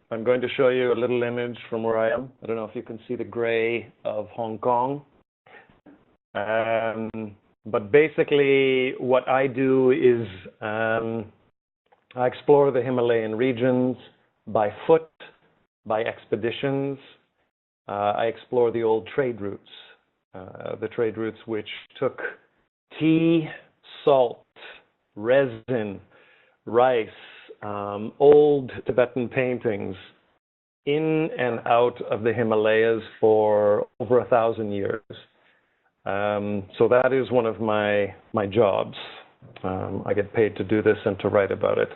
I'm going to show you a little image from where I am. I don't know if you can see the gray of Hong Kong. But basically, what I do is I explore the Himalayan regions by foot, by expeditions. I explore the old trade routes, which took tea, salt, resin, rice, old Tibetan paintings in and out of the Himalayas for over 1,000 years. So that is one of my jobs. I get paid to do this and to write about it.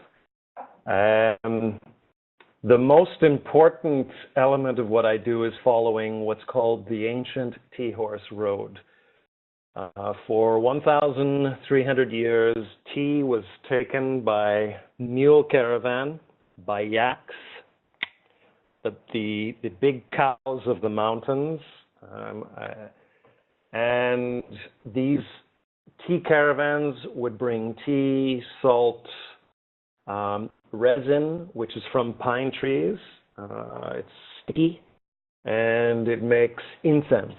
The most important element of what I do is following what's called the ancient Tea Horse Road. For 1,300 years, tea was taken by mule caravan, by Yaks, the big cows of the mountains. And these tea caravans would bring tea, salt, resin, which is from pine trees. It's sticky, and it makes incense.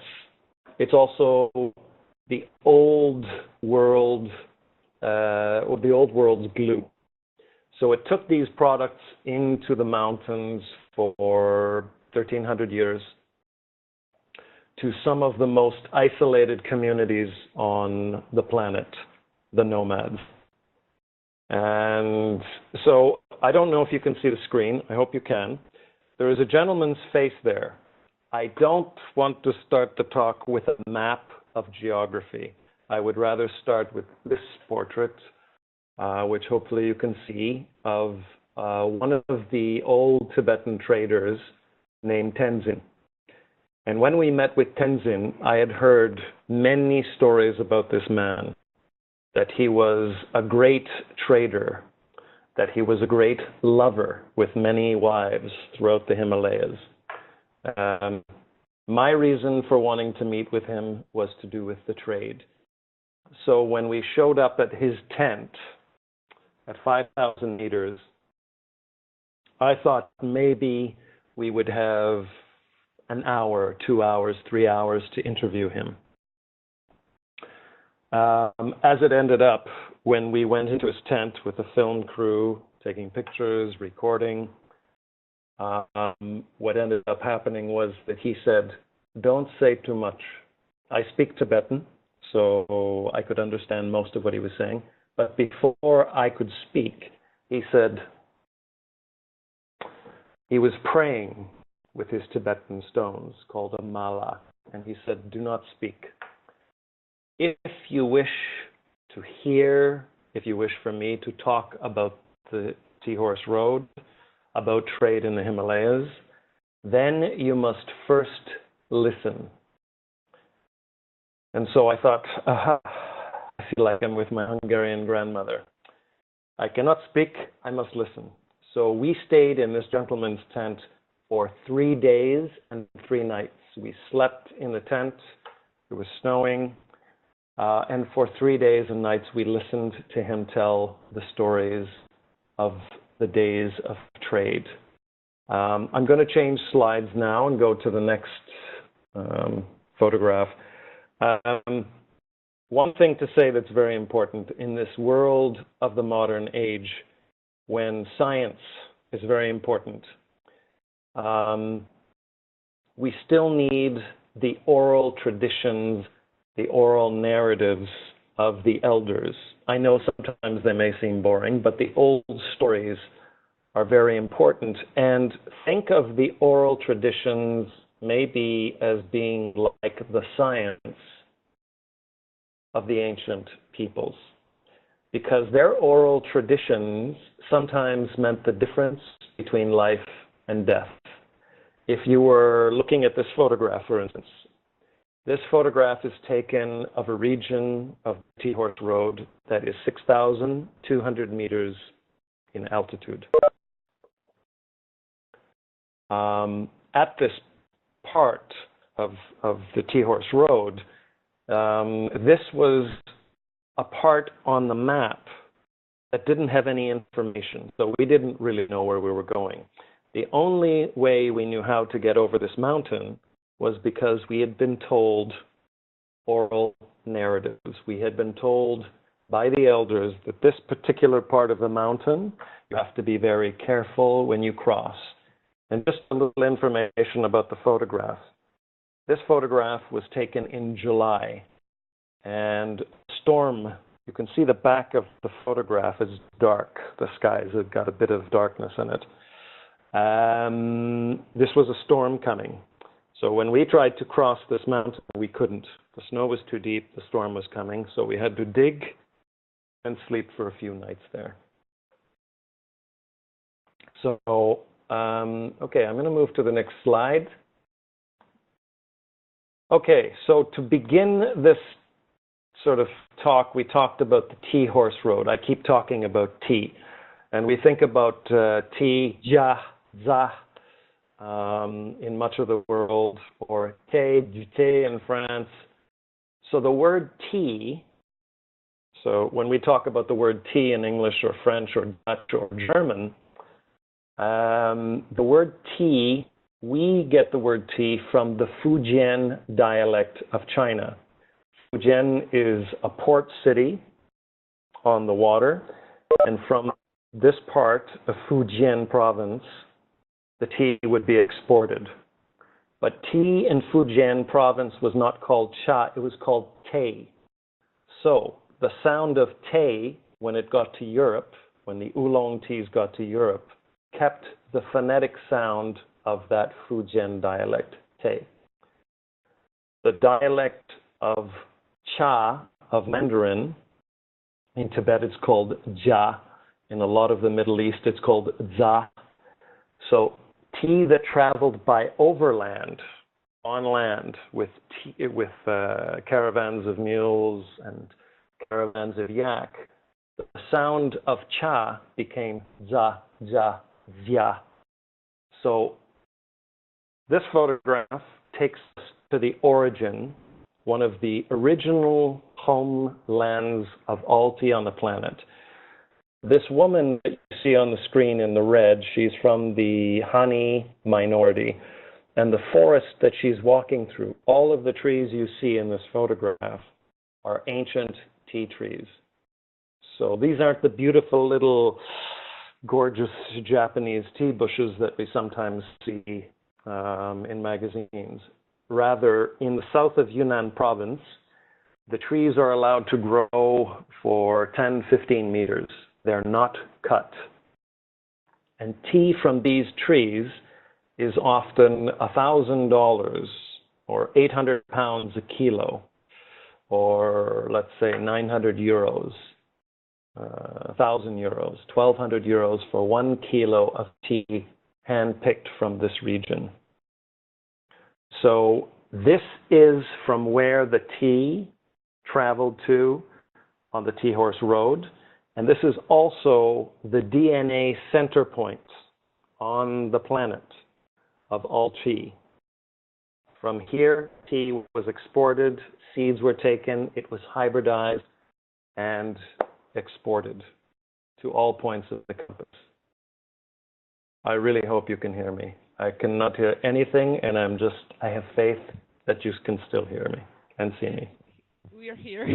It's also the old world, or the old world's glue. So it took these products into the mountains for 1,300 years to some of the most isolated communities on the planet, the nomads. And so I don't know if you can see the screen. I hope you can. There is a gentleman's face there. I don't want to start the talk with a map of geography. I would rather start with this portrait, which hopefully you can see, of one of the old Tibetan traders named Tenzin. And when we met with Tenzin, I had heard many stories about this man, that he was a great trader, that he was a great lover with many wives throughout the Himalayas. My reason for wanting to meet with him was to do with the trade. So when we showed up at his tent at 5,000 meters, I thought maybe we would have an hour, 2 hours, 3 hours to interview him. As it ended up, when we went into his tent with a film crew, taking pictures, recording, what ended up happening was that he said, "Don't say too much." I speak Tibetan, so I could understand most of what he was saying. But before I could speak, he said he was praying with his Tibetan stones called a mala. And he said, "Do not speak. If you wish to hear, if you wish for me to talk about the Tea Horse Road, about trade in the Himalayas, then you must first listen." And so I thought, aha, I feel like I'm with my Hungarian grandmother. I cannot speak, I must listen. So we stayed in this gentleman's tent for 3 days and 3 nights. We slept in the tent, it was snowing, and for 3 days and nights we listened to him tell the stories of the days of trade. I'm going to change slides now and go to the next photograph. One thing to say that's very important in this world of the modern age, when science is very important, we still need the oral traditions, the oral narratives of the elders. I know sometimes they may seem boring, but the old stories are very important. And think of the oral traditions maybe as being like the science of the ancient peoples, because their oral traditions sometimes meant the difference between life and death. If you were looking at this photograph, for instance, this photograph is taken of a region of Tea Horse Road that is 6,200 meters in altitude. At this part of the Tea Horse Road, this was a part on the map that didn't have any information, so we didn't really know where we were going. The only way we knew how to get over this mountain was because we had been told oral narratives. We had been told by the elders that this particular part of the mountain, you have to be very careful when you cross. And just a little information about the photograph. This photograph was taken in July, and storm, you can see the back of the photograph is dark. The skies have got a bit of darkness in it. This was a storm coming. So when we tried to cross this mountain, we couldn't. The snow was too deep, the storm was coming, so we had to dig and sleep for a few nights there. So, okay, I'm going to move to the next slide. Okay, so to begin this sort of talk, we talked about the tea horse road. I keep talking about tea. And we think about tea, ja, za, in much of the world, or thé, du thé in France. So the word tea, so when we talk about the word tea in English or French or Dutch or German, the word tea, we get the word tea from the Fujian dialect of China. Fujian is a port city on the water, and from this part of Fujian province, the tea would be exported. But tea in Fujian province was not called cha, it was called te. So the sound of te, when it got to Europe, when the oolong teas got to Europe, kept the phonetic sound of that Fujian dialect, te. The dialect of cha, of Mandarin, in Tibet it's called ja. In a lot of the Middle East it's called za. So tea that traveled by overland, on land, with caravans of mules and caravans of yak, the sound of cha became za, ja, zya. So this photograph takes us to the origin, one of the original homelands of all tea on the planet. This woman that you see on the screen in the red, she's from the Hani minority. And the forest that she's walking through, all of the trees you see in this photograph are ancient tea trees. So these aren't the beautiful little gorgeous Japanese tea bushes that we sometimes see in magazines. Rather, in the south of Yunnan province, the trees are allowed to grow for 10, 15 meters. They're not cut. And tea from these trees is often $1,000 or 800 pounds a kilo, or let's say 900 euros, 1,000 euros, 1,200 euros for 1 kilo of tea hand-picked from this region. So this is from where the tea traveled to on the Tea Horse Road. And this is also the DNA center point on the planet of all tea. From here, tea was exported, seeds were taken, it was hybridized and exported to all points of the compass. I really hope you can hear me. I cannot hear anything, and I have faith that you can still hear me and see me. We are here.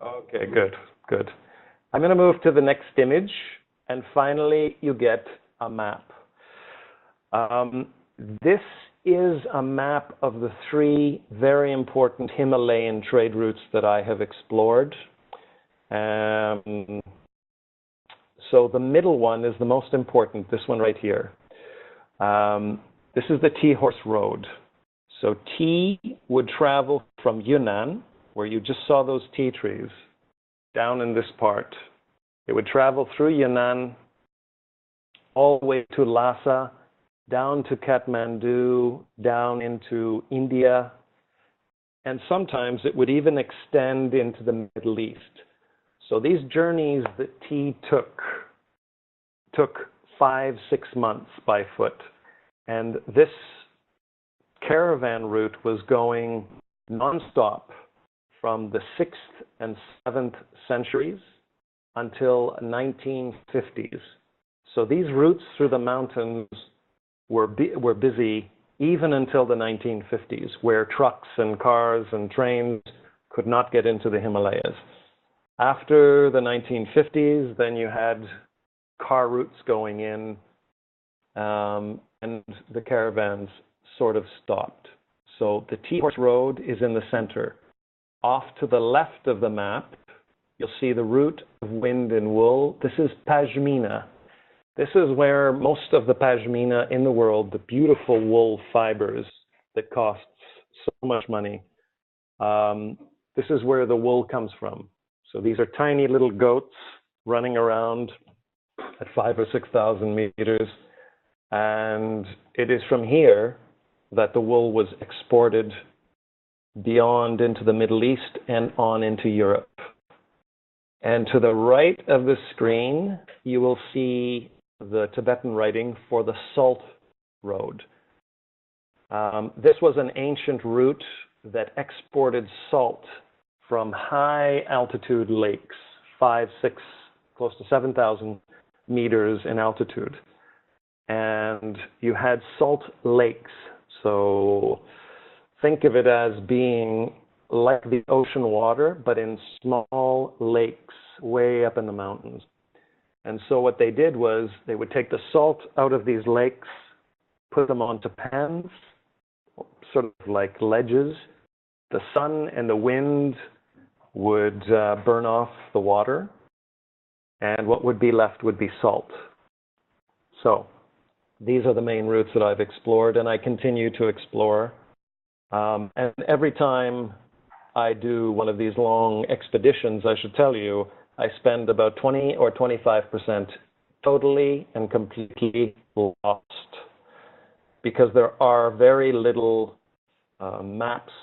Okay, good, good. I'm going to move to the next image, and finally you get a map. This is a map of the 3 very important Himalayan trade routes that I have explored. So the middle one is the most important, this one right here. This is the Tea Horse Road. So tea would travel from Yunnan, where you just saw those tea trees, down in this part. It would travel through Yunnan, all the way to Lhasa, down to Kathmandu, down into India, and sometimes it would even extend into the Middle East. So these journeys that tea took 5-6 months by foot, and this caravan route was going nonstop from the 6th and 7th centuries until 1950s. So these routes through the mountains were busy even until the 1950s, where trucks and cars and trains could not get into the Himalayas. After the 1950s, then you had car routes going in, and the caravans sort of stopped. So the Tea Horse Road is in the center. Off to the left of the map, you'll see the route of wind and wool. This is Pashmina. This is where most of the Pashmina in the world, the beautiful wool fibers that costs so much money, this is where the wool comes from. So these are tiny little goats running around at 5,000 or 6,000 meters. And it is from here that the wool was exported beyond into the Middle East and on into Europe. And to the right of the screen, you will see the Tibetan writing for the Salt Road. This was an ancient route that exported salt from high altitude lakes, 5, 6, close to 7,000 meters in altitude. And you had salt lakes. So think of it as being like the ocean water, but in small lakes way up in the mountains. And so what they did was they would take the salt out of these lakes, put them onto pans, sort of like ledges. The sun and the wind would burn off the water, and what would be left would be salt. So these are the main routes that I've explored, and I continue to explore. And every time I do one of these long expeditions, I should tell you, I spend about 20 or 25% totally and completely lost, because there are very little maps.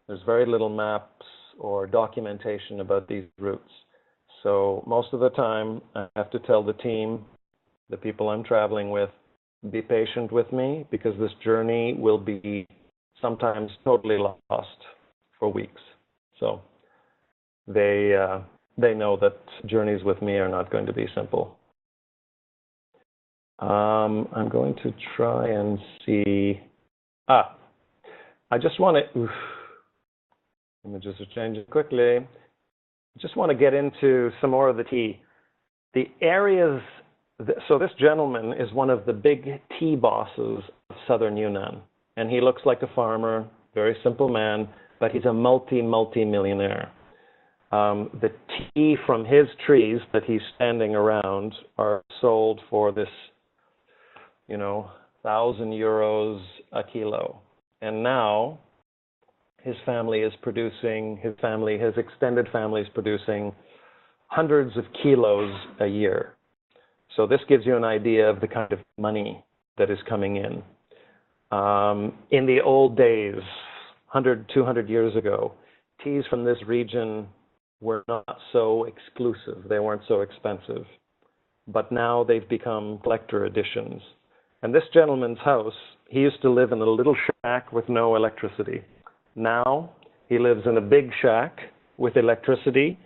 There's very little maps or documentation about these routes. So most of the time, I have to tell the team, the people I'm traveling with, be patient with me, because this journey will be sometimes totally lost for weeks. So they know that journeys with me are not going to be simple. I'm going to try and see. I just want to. Images are changing quickly. I just want to get into some more of the tea. The areas. So this gentleman is one of the big tea bosses of southern Yunnan, and he looks like a farmer, very simple man, but he's a multi-millionaire. The tea from his trees that he's standing around are sold for this, 1,000 euros a kilo. And now his family is producing, his extended family is producing hundreds of kilos a year. So this gives you an idea of the kind of money that is coming in. In the old days, 100, 200 years ago, teas from this region were not so exclusive. They weren't so expensive. But now they've become collector editions. And this gentleman's house, he used to live in a little shack with no electricity. Now he lives in a big shack with electricity.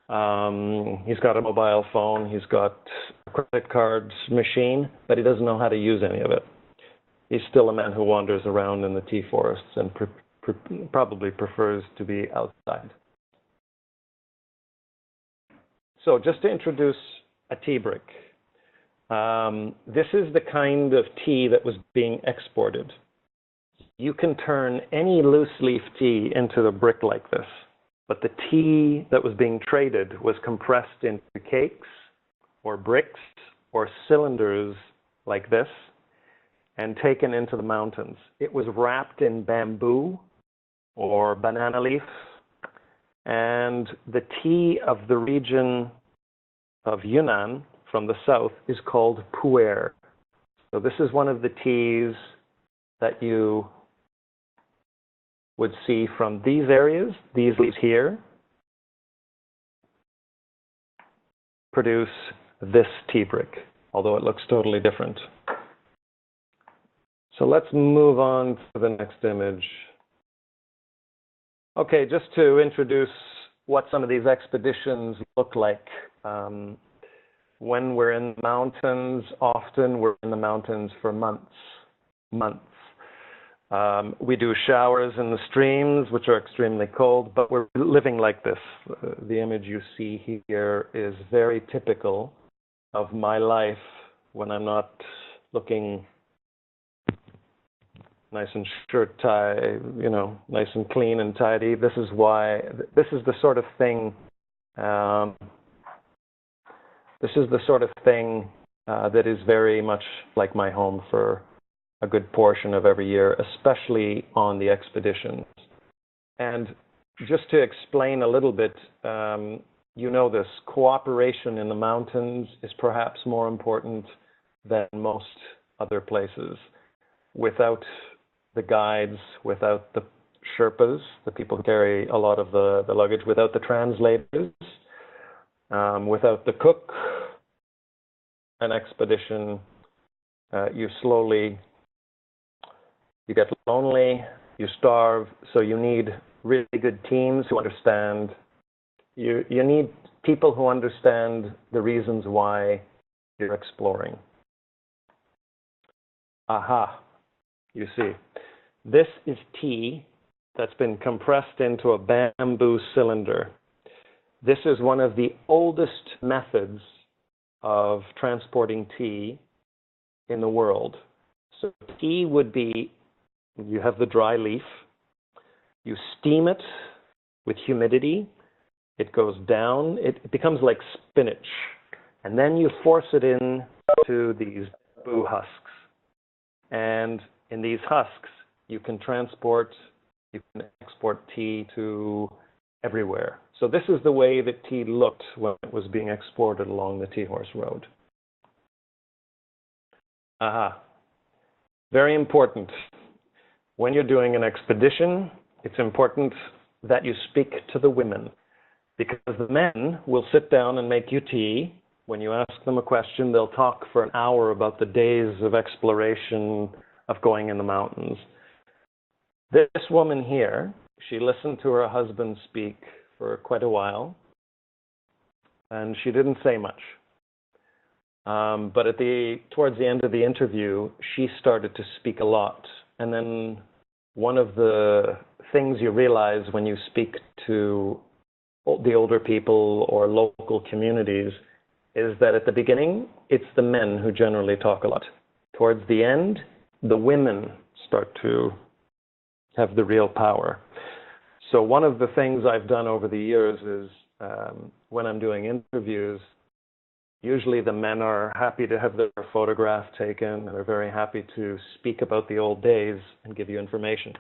He's got a mobile phone. He's got a credit card machine, but he doesn't know how to use any of it. He's still a man who wanders around in the tea forests and probably prefers to be outside. So just to introduce a tea brick. This is the kind of tea that was being exported. You can turn any loose leaf tea into a brick like this, but the tea that was being traded was compressed into cakes or bricks or cylinders like this and taken into the mountains. It was wrapped in bamboo or banana leaf, and the tea of the region of Yunnan from the south is called pu'er. So this is one of the teas that you would see from these areas. These leaves here produce this tea brick, although it looks totally different. So let's move on to the next image. Okay, just to introduce what some of these expeditions look like. When we're in the mountains, often we're in the mountains for months. We do showers in the streams, which are extremely cold, but we're living like this. The image you see here is very typical of my life when I'm not looking nice and shirt tie, you know, nice and clean and tidy. This is the sort of thing that is very much like my home for a good portion of every year, especially on the expeditions. And just to explain a little bit, you know this, cooperation in the mountains is perhaps more important than most other places. Without the guides, without the Sherpas, the people who carry a lot of the luggage, without the translators, without the cook, an expedition, you get lonely, you starve, so you need really good teams who understand. You need people who understand the reasons why you're exploring. Aha, you see. This is tea that's been compressed into a bamboo cylinder. This is one of the oldest methods of transporting tea in the world. So tea would be, you have the dry leaf, you steam it with humidity, it goes down, it becomes like spinach, and then you force it into these bamboo husks. And in these husks, you can export tea to everywhere. So this is the way that tea looked when it was being exported along the Tea Horse Road. Aha. Very important. When you're doing an expedition, it's important that you speak to the women, because the men will sit down and make you tea. When you ask them a question, they'll talk for an hour about the days of exploration of going in the mountains. This woman here, she listened to her husband speak for quite a while, and she didn't say much. But towards the end of the interview, she started to speak a lot. And then one of the things you realize when you speak to the older people or local communities is that at the beginning, it's the men who generally talk a lot. Towards the end, the women start to have the real power. So one of the things I've done over the years is when I'm doing interviews, usually the men are happy to have their photograph taken, and they're very happy to speak about the old days and give you information.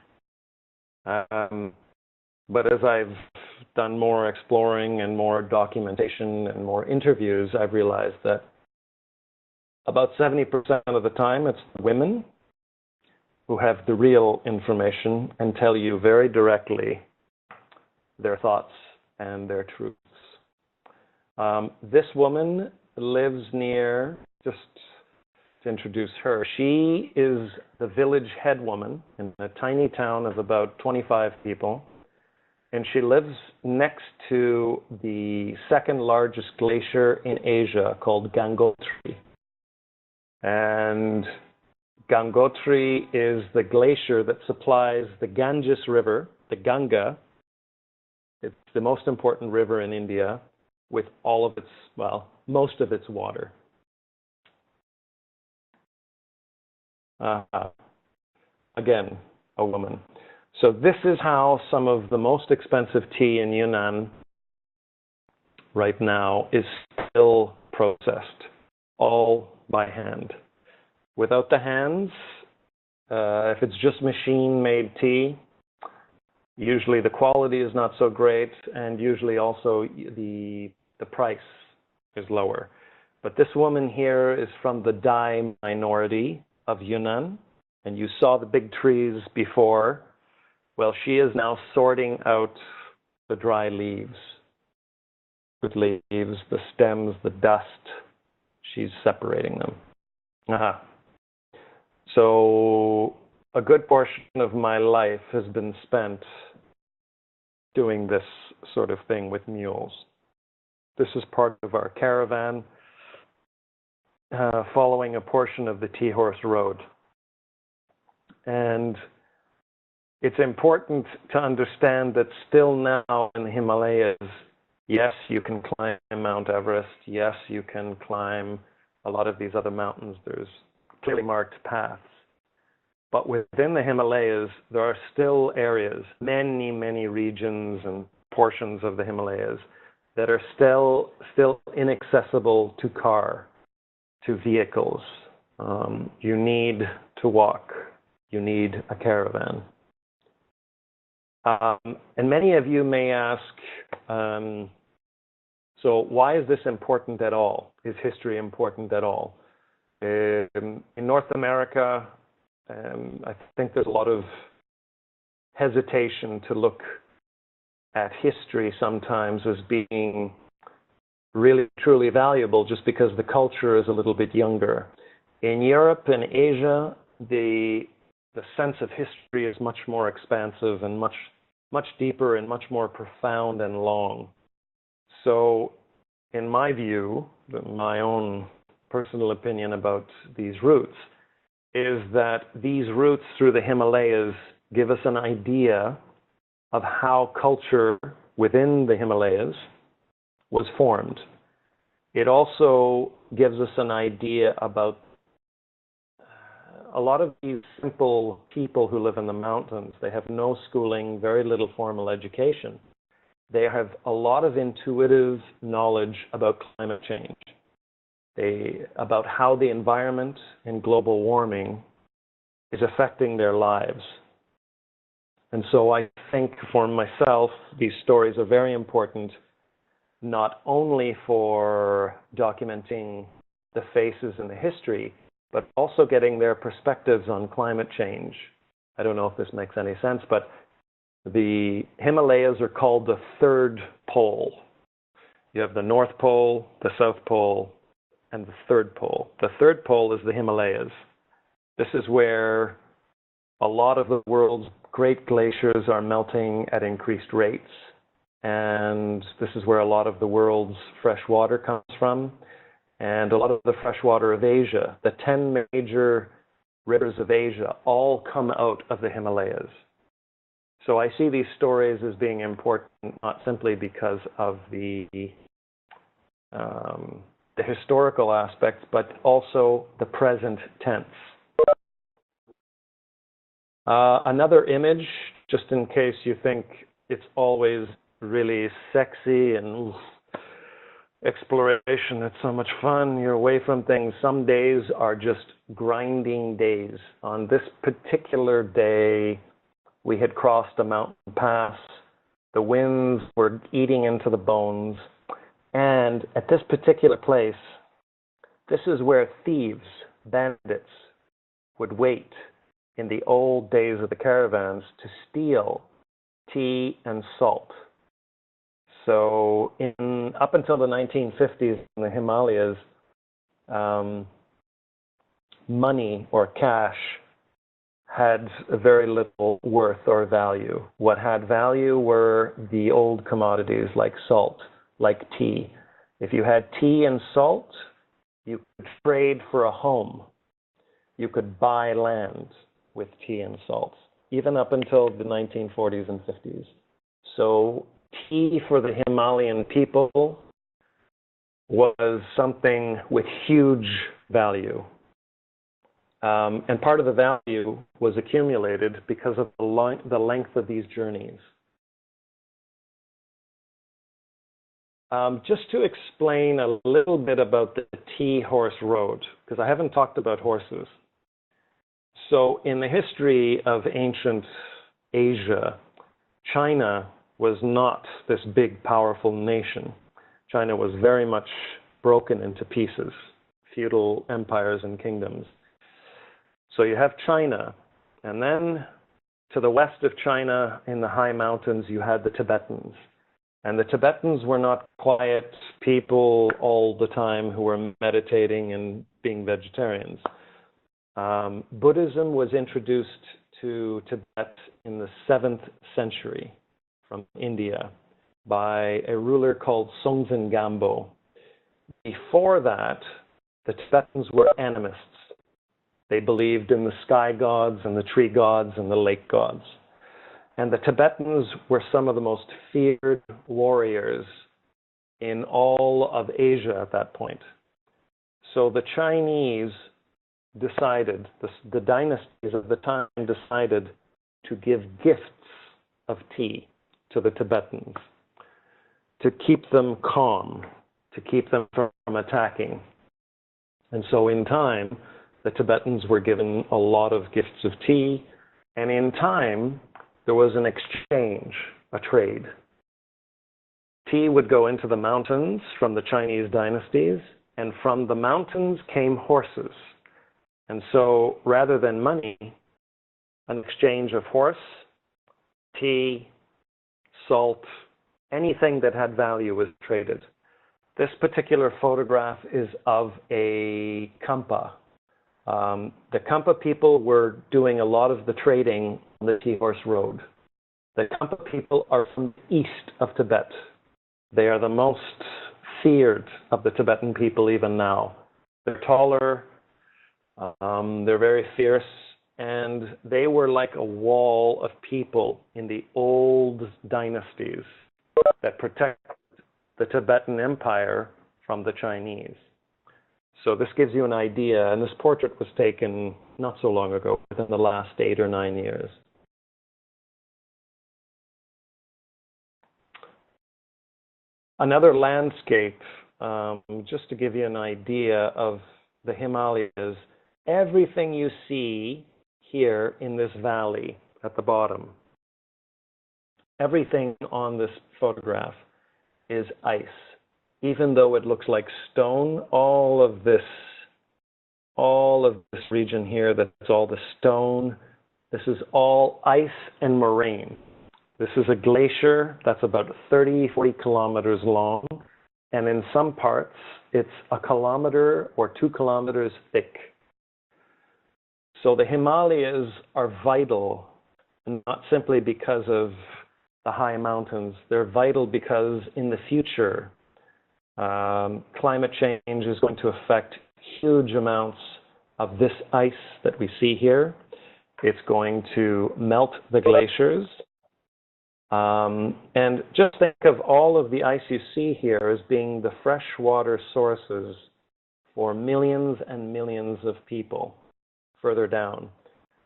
But as I've done more exploring and more documentation and more interviews, I've realized that about 70% of the time it's women who have the real information and tell you very directly their thoughts and their truths. This woman lives near, just to introduce her, she is the village head woman in a tiny town of about 25 people. And she lives next to the second largest glacier in Asia called Gangotri. And Gangotri is the glacier that supplies the Ganges River, the Ganga. It's the most important river in India with all of its, well, most of its water. Again, a woman. So this is how some of the most expensive tea in Yunnan right now is still processed, all by hand. Without the hands, if it's just machine-made tea, usually the quality is not so great, and usually also the price is lower. But this woman here is from the Dai minority of Yunnan, and you saw the big trees before. Well, she is now sorting out the dry leaves, the leaves, the stems, the dust. She's separating them. So a good portion of my life has been spent doing this sort of thing with mules. This is part of our caravan. following a portion of the Tea Horse Road. And it's important to understand that still now in the Himalayas, yes, you can climb Mount Everest. Yes, you can climb a lot of these other mountains. There's clearly marked paths. But within the Himalayas, there are still areas, many, many regions and portions of the Himalayas that are still inaccessible to car, to vehicles. You need to walk. You need a caravan. And many of you may ask, so why is this important at all? Is history important at all? In North America, I think there's a lot of hesitation to look at history sometimes as being really, truly valuable just because the culture is a little bit younger. In Europe and Asia, the sense of history is much more expansive and much deeper and much more profound and long. So in my view, my own personal opinion about these routes is that these routes through the Himalayas give us an idea of how culture within the Himalayas was formed. It also gives us an idea about a lot of these simple people who live in the mountains. They have no schooling, very little formal education. They have a lot of intuitive knowledge about climate change, about how the environment and global warming is affecting their lives. And so I think for myself, these stories are very important, not only for documenting the faces and the history, but also getting their perspectives on climate change. I don't know if this makes any sense, but the Himalayas are called the third pole. You have the North Pole, the South Pole, and the third pole. The third pole is the Himalayas. This is where a lot of the world's great glaciers are melting at increased rates. And this is where a lot of the world's fresh water comes from. And a lot of the fresh water of Asia, the 10 major rivers of Asia, all come out of the Himalayas. So I see these stories as being important, not simply because of the historical aspects, but also the present tense. Another image, just in case you think it's always really sexy and exploration, it's so much fun, you're away from things. Some days are just grinding days. On this particular day, we had crossed a mountain pass. The winds were eating into the bones. And at this particular place, this is where thieves, bandits, would wait in the old days of the caravans to steal tea and salt. So up until the 1950s in the Himalayas, money or cash had very little worth or value. What had value were the old commodities like salt, like tea. If you had tea and salt, you could trade for a home. You could buy land with tea and salt, even up until the 1940s and 50s. So tea for the Himalayan people was something with huge value. And part of the value was accumulated because of the length of these journeys. Just to explain a little bit about the Tea Horse Road, because I haven't talked about horses. So in the history of ancient Asia, China was not this big, powerful nation. China was very much broken into pieces, feudal empires and kingdoms. So you have China, and then to the west of China in the high mountains, you had the Tibetans. And the Tibetans were not quiet people all the time who were meditating and being vegetarians. Buddhism was introduced to Tibet in the 7th century from India by a ruler called Songtsen Gampo. Before that, The Tibetans were animists. They believed in the sky gods and the tree gods and the lake gods. And the Tibetans were some of the most feared warriors in all of Asia at that point. So the Chinese decided, the dynasties of the time decided to give gifts of tea to the Tibetans, to keep them calm, to keep them from attacking. And so in time, the Tibetans were given a lot of gifts of tea, and in time, there was an exchange, a trade. Tea would go into the mountains from the Chinese dynasties, and from the mountains came horses. And so rather than money, an exchange of horse, tea, salt, anything that had value was traded. This particular photograph is of a Kampa. The Kampa people were doing a lot of the trading on the Tea Horse Road. The Kampa people are from the east of Tibet. They are the most feared of the Tibetan people even now. They're taller, they're very fierce, and they were like a wall of people in the old dynasties that protected the Tibetan Empire from the Chinese. So this gives you an idea, and this portrait was taken not so long ago, within the last 8 or 9 years. Another landscape, just to give you an idea of the Himalayas, everything you see here in this valley at the bottom, everything on this photograph is ice. Even though it looks like stone, all of this region here, that's all the stone, this is all ice and moraine. This is a glacier that's about 30, 40 kilometers long, and in some parts, it's 1 kilometer or 2 kilometers thick. So the Himalayas are vital, not simply because of the high mountains. They're vital because in the future, climate change is going to affect huge amounts of this ice that we see here. It's going to melt the glaciers. And just think of all of the ice you see here as being the freshwater sources for millions and millions of people further down.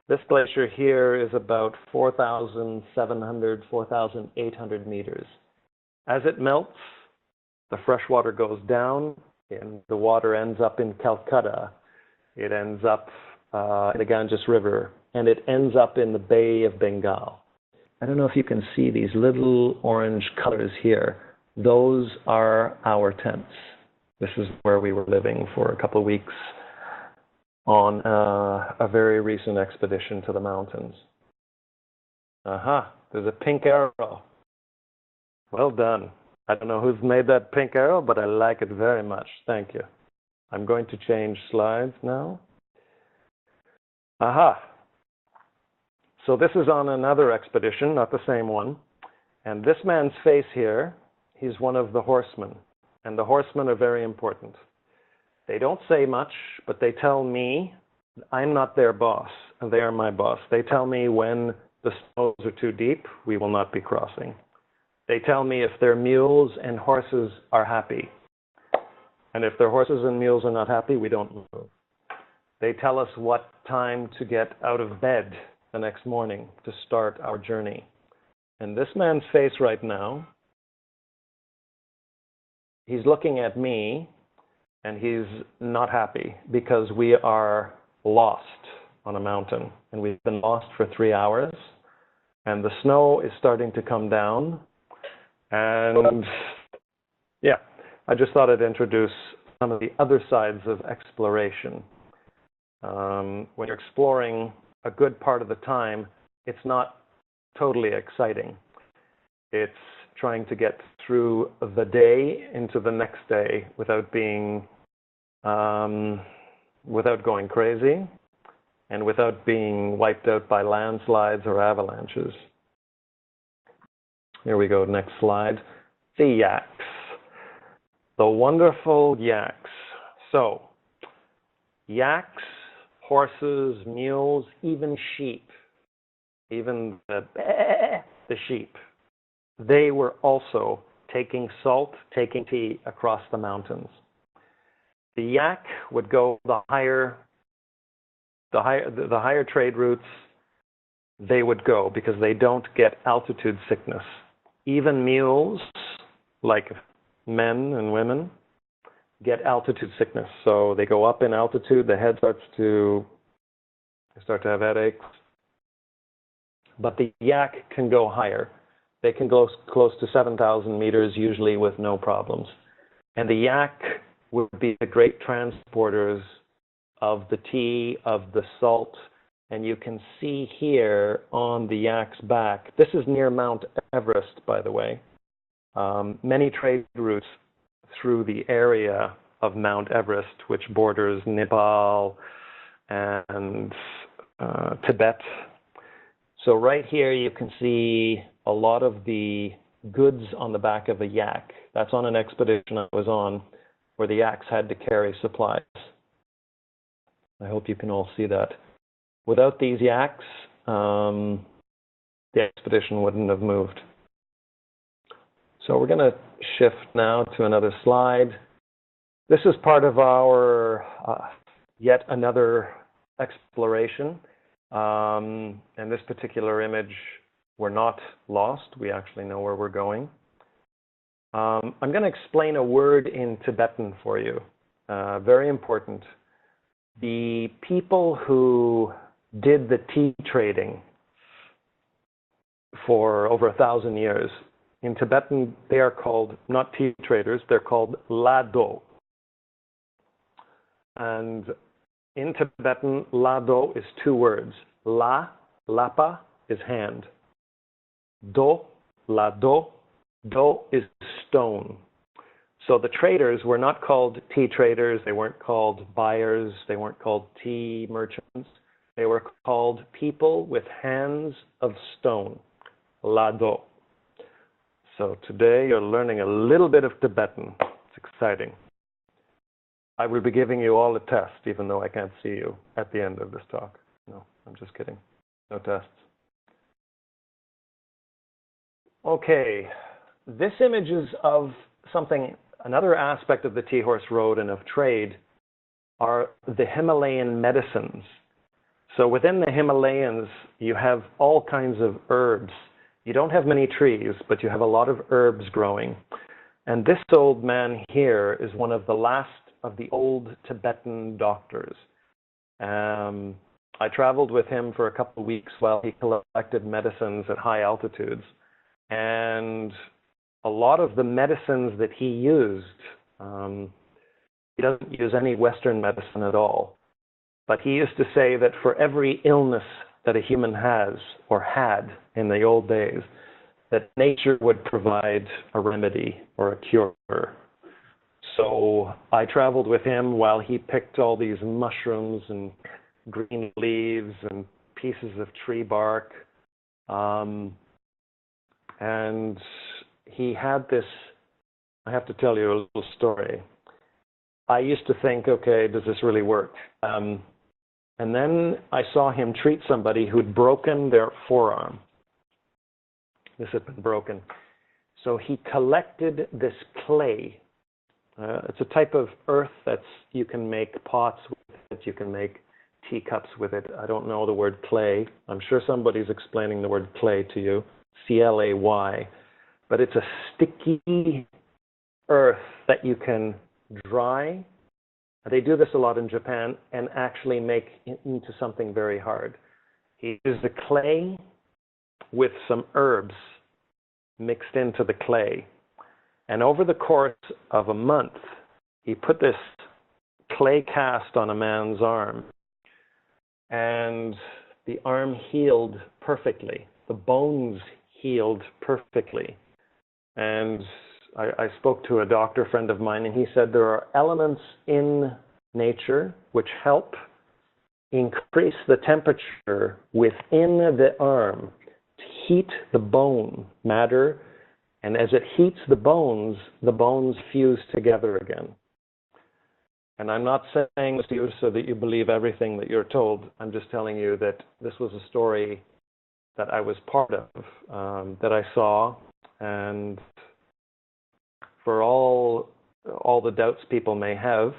This glacier here is about 4,700, 4,800 meters. As it melts, the fresh water goes down, and the water ends up in Calcutta. It ends up in the Ganges River, and it ends up in the Bay of Bengal. I don't know if you can see these little orange colors here. Those are our tents. This is where we were living for a couple of weeks on a very recent expedition to the mountains. Aha, there's a pink arrow. Well done. I don't know who's made that pink arrow, but I like it very much. Thank you. I'm going to change slides now. Aha. So this is on another expedition, not the same one. And this man's face here, he's one of the horsemen. And the horsemen are very important. They don't say much, but they tell me I'm not their boss, and they are my boss. They tell me when the snows are too deep, we will not be crossing. They tell me if their mules and horses are happy. And if their horses and mules are not happy, we don't move. They tell us what time to get out of bed the next morning to start our journey. And this man's face right now, he's looking at me, and he's not happy because we are lost on a mountain. And we've been lost for 3 hours, and the snow is starting to come down. And yeah, I just thought I'd introduce some of the other sides of exploration. When you're exploring a good part of the time, it's not totally exciting. It's trying to get through the day into the next day without going crazy and without being wiped out by landslides or avalanches. Here we go, next slide. The Yaks, the wonderful Yaks. So Yaks, horses, mules, even sheep, even the sheep, they were also taking salt, taking tea across the mountains. The yak would go the higher trade routes they would go because they don't get altitude sickness. Even mules, like men and women, get altitude sickness. So they go up in altitude, the head starts to have headaches. But the yak can go higher. They can go close to 7,000 meters, usually with no problems. And the yak would be the great transporters of the tea, of the salt. And you can see here on the yak's back, this is near Mount Everest, by the way, many trade routes through the area of Mount Everest, which borders Nepal and Tibet. So right here you can see a lot of the goods on the back of a yak. That's on an expedition I was on where the yaks had to carry supplies. I hope you can all see that. Without these yaks, the expedition wouldn't have moved. So we're going to shift now to another slide. This is part of our yet another exploration. And this particular image, we're not lost. We actually know where we're going. I'm going to explain a word in Tibetan for you. Very important. The people who did the tea trading for over 1,000 years, in Tibetan, they are called, not tea traders, they're called Lado. And in Tibetan, Lado is two words. La, lapa, is hand. Do, Lado, do is stone. So the traders were not called tea traders, they weren't called buyers, they weren't called tea merchants. They were called people with hands of stone, Lado. So today you're learning a little bit of Tibetan. It's exciting. I will be giving you all a test, even though I can't see you at the end of this talk. No, I'm just kidding. No tests. Okay, this image is of something, another aspect of the Tea Horse Road and of trade are the Himalayan medicines. So within the Himalayas, you have all kinds of herbs. You don't have many trees, but you have a lot of herbs growing. And this old man here is one of the last of the old Tibetan doctors. I traveled with him for a couple of weeks while he collected medicines at high altitudes. And a lot of the medicines that he used, he doesn't use any Western medicine at all. But he used to say that for every illness that a human has or had in the old days, that nature would provide a remedy or a cure. So I traveled with him while he picked all these mushrooms and green leaves and pieces of tree bark. And he had this, I have to tell you a little story. I used to think, okay, does this really work? And then I saw him treat somebody who'd broken their forearm. This had been broken. So he collected this clay. It's a type of earth that's, you can make pots with it, you can make teacups with it. I don't know the word clay. I'm sure somebody's explaining the word clay to you, C-L-A-Y. But it's a sticky earth that you can dry. They do this a lot in Japan and actually make it into something very hard. He used the clay with some herbs mixed into the clay. And over the course of a month, he put this clay cast on a man's arm. And the arm healed perfectly. The bones healed perfectly. And I spoke to a doctor friend of mine, and he said there are elements in nature which help increase the temperature within the arm to heat the bone matter, and as it heats the bones fuse together again. And I'm not saying this to you so that you believe everything that you're told. I'm just telling you that this was a story that I was part of, that I saw, and for all the doubts people may have,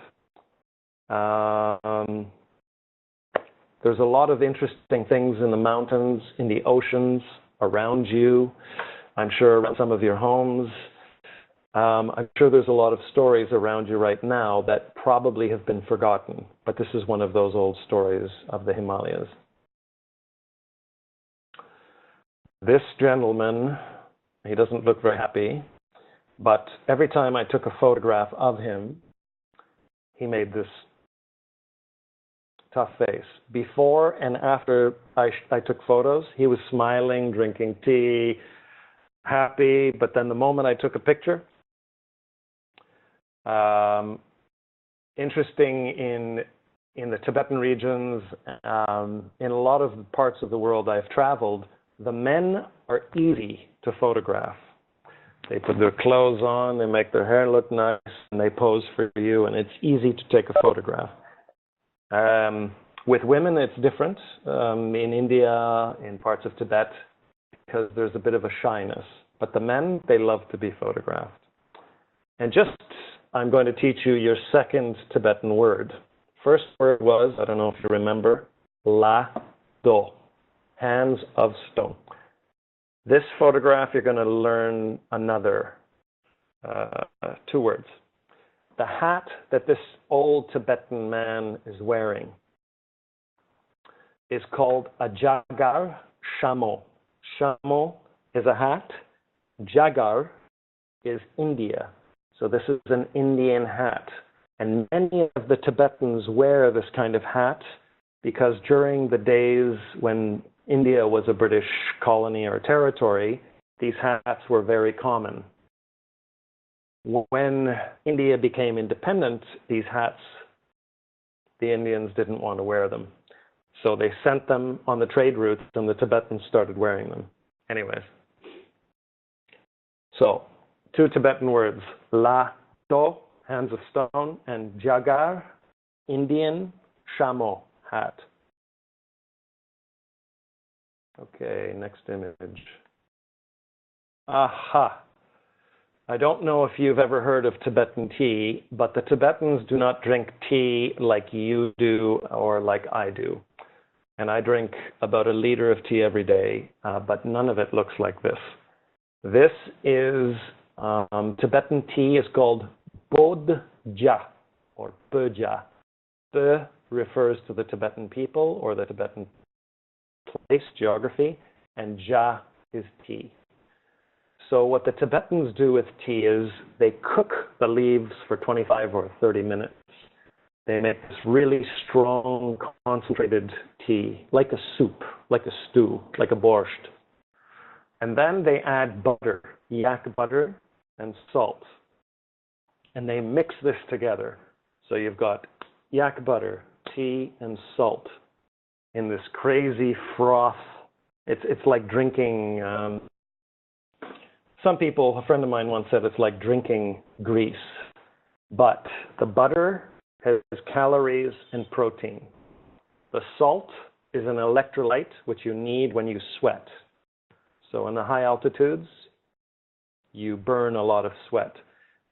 there's a lot of interesting things in the mountains, in the oceans, around you. I'm sure around some of your homes. I'm sure there's a lot of stories around you right now that probably have been forgotten, but this is one of those old stories of the Himalayas. This gentleman, he doesn't look very happy, but every time I took a photograph of him, he made this tough face. Before and after I took photos, he was smiling, drinking tea, happy, but then the moment I took a picture, interesting in the Tibetan regions, in a lot of parts of the world I've traveled, the men are easy to photograph. They put their clothes on, they make their hair look nice, and they pose for you, and it's easy to take a photograph. With women, it's different. In India, in parts of Tibet, because there's a bit of a shyness. But the men, they love to be photographed. And I'm going to teach you your second Tibetan word. First word was, I don't know if you remember, la do, hands of stone. This photograph, you're going to learn another 2 words. The hat that this old Tibetan man is wearing is called a jagar shamo. Shamo is a hat. Jagar is India. So this is an Indian hat. And many of the Tibetans wear this kind of hat because during the days when India was a British colony or territory, these hats were very common. When India became independent, these hats, the Indians didn't want to wear them. So they sent them on the trade routes and the Tibetans started wearing them. Anyways. So, 2 Tibetan words, la do, hands of stone, and jagar, Indian shamo, hat. Okay, next image. Aha. I don't know if you've ever heard of Tibetan tea, but the Tibetans do not drink tea like you do or like I do. And I drink about 1 liter of tea every day, but none of it looks like this. This is Tibetan tea is called bodja or boja. The refers to the Tibetan people or the Tibetan place, geography, and ja is tea. So what the Tibetans do with tea is they cook the leaves for 25 or 30 minutes. They make this really strong, concentrated tea, like a soup, like a stew, like a borscht. And then they add butter, yak butter, and salt. And they mix this together. So you've got yak butter, tea, and salt in this crazy froth. It's like drinking, some people, a friend of mine once said it's like drinking grease. But the butter has calories and protein. The salt is an electrolyte, which you need when you sweat. So in the high altitudes, you burn a lot of sweat.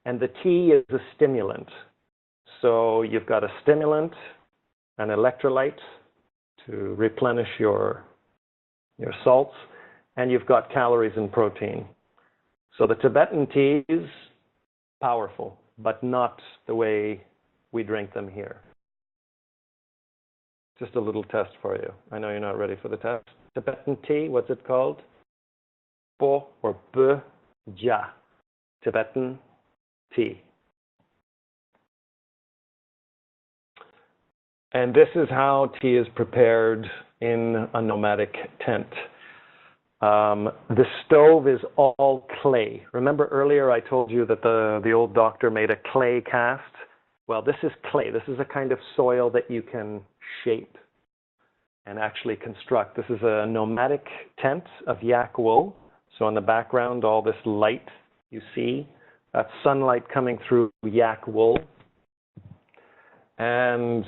And the tea is a stimulant. So you've got a stimulant, an electrolyte to replenish your salts, and you've got calories and protein. So the Tibetan tea is powerful, but not the way we drink them here. Just a little test for you. I know you're not ready for the test. Tibetan tea, what's it called? Bo or ja. Tibetan tea. And this is how tea is prepared in a nomadic tent. The stove is all clay. Remember earlier I told you that the old doctor made a clay cast? Well, this is clay. This is a kind of soil that you can shape and actually construct. This is a nomadic tent of yak wool. So in the background, all this light you see, that's sunlight coming through yak wool. And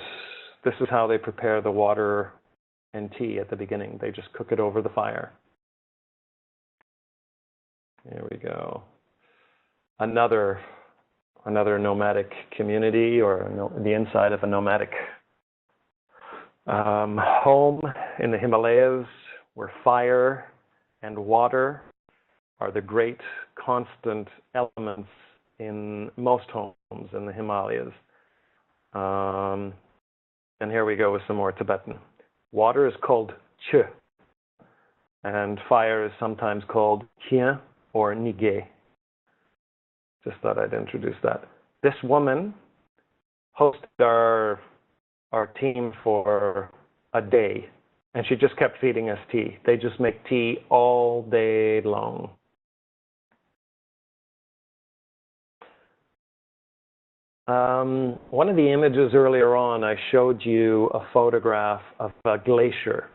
this is how they prepare the water and tea at the beginning. They just cook it over the fire. There we go. Another nomadic community, or the inside of a nomadic home in the Himalayas, where fire and water are the great constant elements in most homes in the Himalayas. And here we go with some more Tibetan. Water is called Ch, and fire is sometimes called Kien or Nige. Just thought I'd introduce that. This woman hosted our team for a day, and she just kept feeding us tea. They just make tea all day long. One of the images earlier on, I showed you a photograph of a glacier.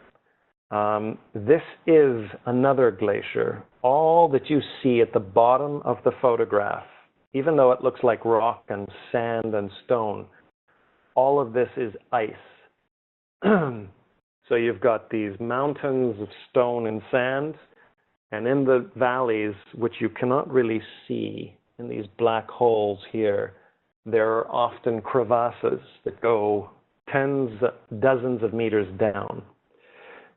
This is another glacier. All that you see at the bottom of the photograph, even though it looks like rock and sand and stone, all of this is ice. So you've got these mountains of stone and sand, and in the valleys, which you cannot really see, in these black holes here, there are often crevasses that go dozens of meters down.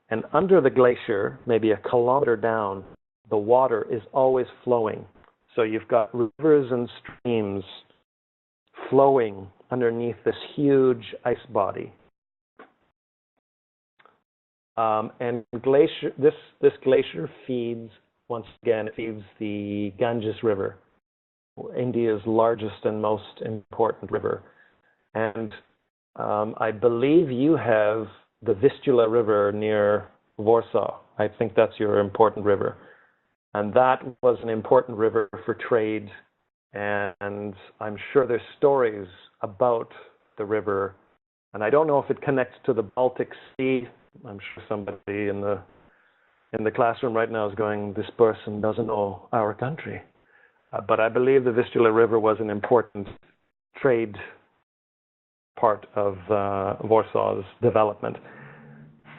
And under the glacier, maybe a kilometer down, the water is always flowing. So you've got rivers and streams flowing underneath this huge ice body. And this glacier feeds, once again, it feeds the Ganges River, India's largest and most important river. And I believe you have the Vistula River near Warsaw. I think that's your important river. And that was an important river for trade. And I'm sure there's stories about the river. And I don't know if it connects to the Baltic Sea. I'm sure somebody in the classroom right now is going, this person doesn't know our country. But I believe the Vistula River was an important trade part of Warsaw's development.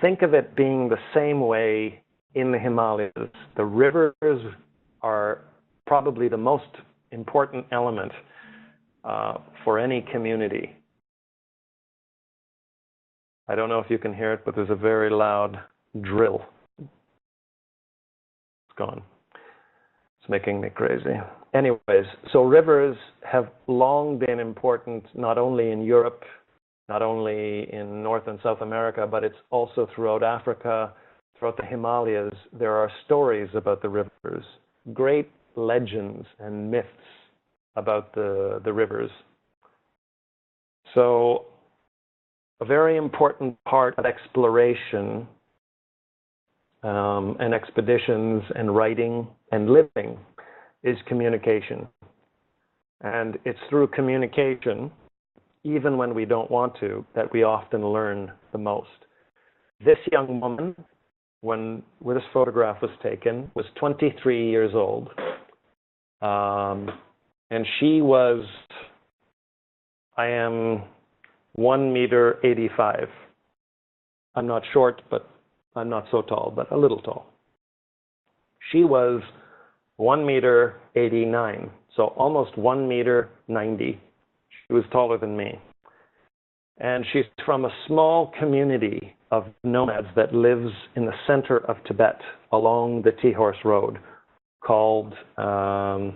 Think of it being the same way in the Himalayas. The rivers are probably the most important element for any community. I don't know if you can hear it, but there's a very loud drill. It's gone. It's making me crazy. Anyways, so rivers have long been important, not only in Europe, not only in North and South America, but it's also throughout Africa, throughout the Himalayas. There are stories about the rivers, great legends and myths about the rivers. So a very important part of exploration and expeditions and writing and living is communication. And it's through communication, even when we don't want to, that we often learn the most. This young woman, when this photograph was taken, was 23 years old. And she was, I am 1 meter 85. I'm not short, but I'm not so tall, but a little tall. She was 1 meter 89, so almost 1 meter 90. She was taller than me. And she's from a small community of nomads that lives in the center of Tibet along the Tea Horse Road called the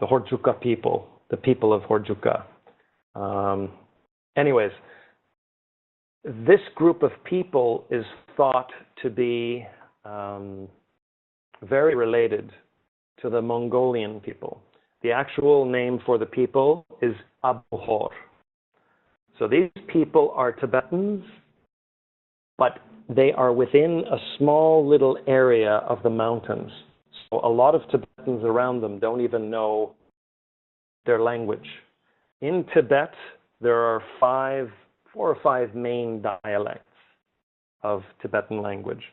Hor'lam people, the people of Hor'lam. Anyways, this group of people is thought to be very related to the Mongolian people. The actual name for the people is Abhor. So these people are Tibetans, but they are within a small little area of the mountains. So a lot of Tibetans around them don't even know their language. In Tibet, there are 4 or 5 main dialects of Tibetan language.